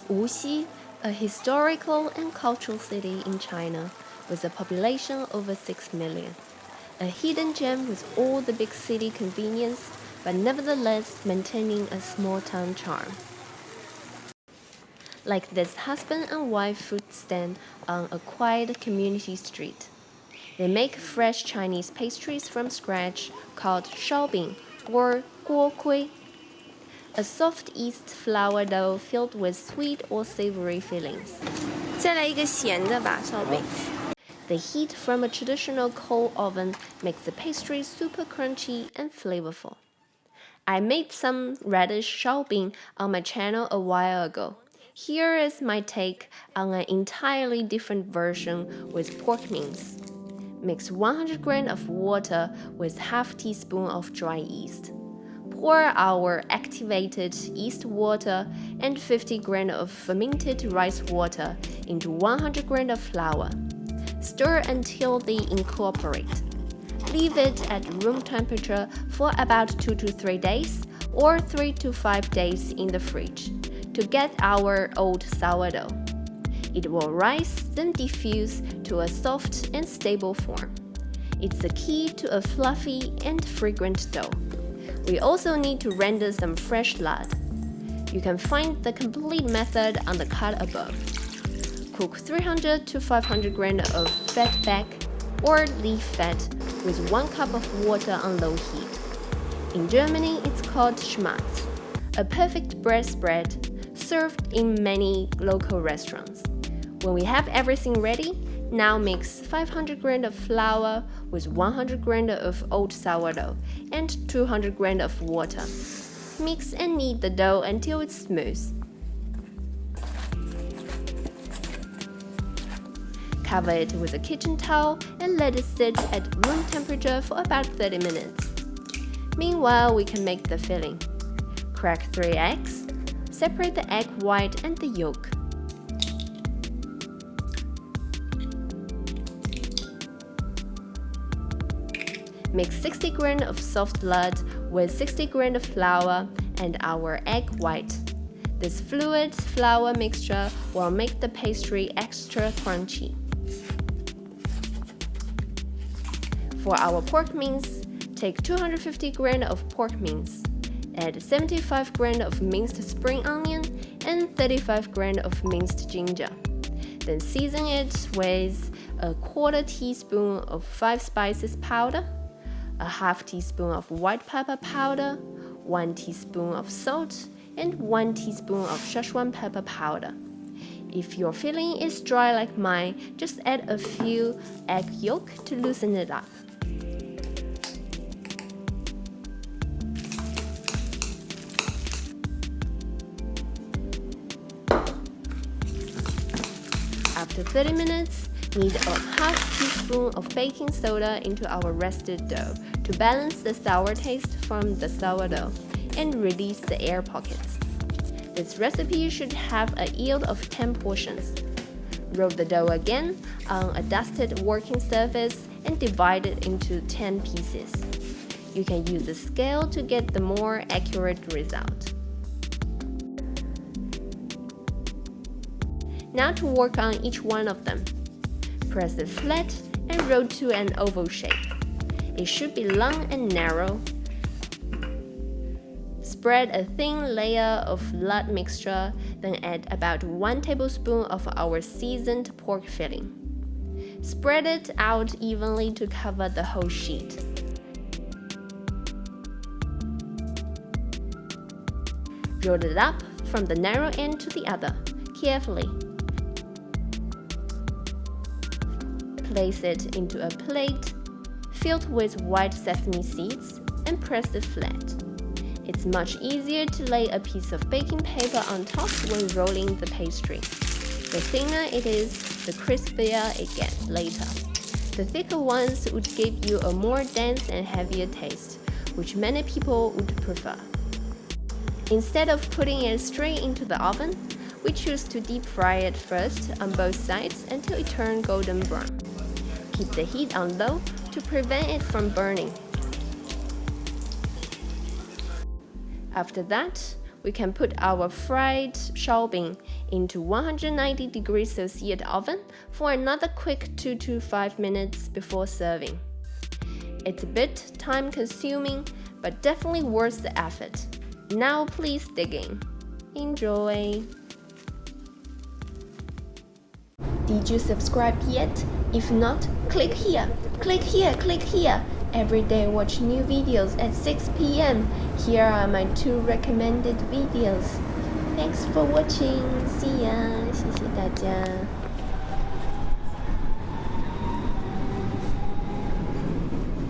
Wuxi, a historical and cultural city in China with a population over 6 million. A hidden gem with all the big city convenience, but nevertheless maintaining a small town charm. Like this husband and wife food stand on a quiet community street. They make fresh Chinese pastries from scratch called Shaobing or Guokui, a soft yeast flour dough filled with sweet or savory fillings. 再来一个咸的吧，烧饼。The heat from a traditional coal oven makes the pastry super crunchy and flavorful. I made some radish Shaobing on my channel a while ago. Here is my take on an entirely different version with pork mince. Mix 100 grams of water with half teaspoon of dry yeast. Pour our activated yeast water and 50 grams of fermented rice water into 100 grams of flour. Stir until they incorporate. Leave it at room temperature for about 2 to 3 days or 3 to 5 days in the fridge to get our old sourdough. It will rise, then diffuse to a soft and stable form. It's the key to a fluffy and fragrant dough. We also need to render some fresh lard. You can find the complete method on the card above. Cook 300 to 500 grams of fat back or leaf fat with 1 cup of water on low heat. In Germany, it's called Schmatz, a perfect bread spread served in many local restaurants. When we have everything ready, now mix 500 grams of flour with 100 grams of old sourdough and 200 grams of water. Mix and knead the dough until it's smooth. Cover it with a kitchen towel and let it sit at room temperature for about 30 minutes. Meanwhile, we can make the filling. Crack 3 eggs. Separate the egg white and the yolk. Mix 60 grams of soft lard with 60 grams of flour and our egg white. This fluid flour mixture will make the pastry extra crunchy. For our pork mince, take 250 grams of pork mince. Add 75 grams of minced spring onion and 35 grams of minced ginger. Then season it with a quarter teaspoon of 5 spices powder, a half teaspoon of white pepper powder, 1 teaspoon of salt, and 1 teaspoon of Szechuan pepper powder. If your filling is dry like mine, just add a few egg yolk to loosen it up. After 30 minutes, knead a half teaspoon of baking soda into our rested dough to balance the sour taste from the sourdough and release the air pockets. This recipe should have a yield of 10 portions. Roll the dough again on a dusted working surface and divide it into 10 pieces. You can use a scale to get the more accurate result. Now to work on each one of them. Press it flat and roll to an oval shape. It should be long and narrow. Spread a thin layer of lard mixture, then add about 1 tablespoon of our seasoned pork filling. Spread it out evenly to cover the whole sheet. Roll it up from the narrow end to the other, carefully. Place it into a plate filled with white sesame seeds and press it flat. It's much easier to lay a piece of baking paper on top when rolling the pastry. The thinner it is, the crispier it gets later. The thicker ones would give you a more dense and heavier taste, which many people would prefer. Instead of putting it straight into the oven, we choose to deep fry it first on both sides until it turns golden brown. Keep the heat on low to prevent it from burning. After that, we can put our fried Shaobing into 190 degrees Celsius oven for another quick 2 to 5 minutes before serving. It's a bit time consuming, but definitely worth the effort. Now please dig in. Enjoy! Did you subscribe yet? If not, click here, click here, click here. Every day watch new videos at 6 p.m. Here are my 2 recommended videos. Thanks for watching. See ya. 谢谢大家。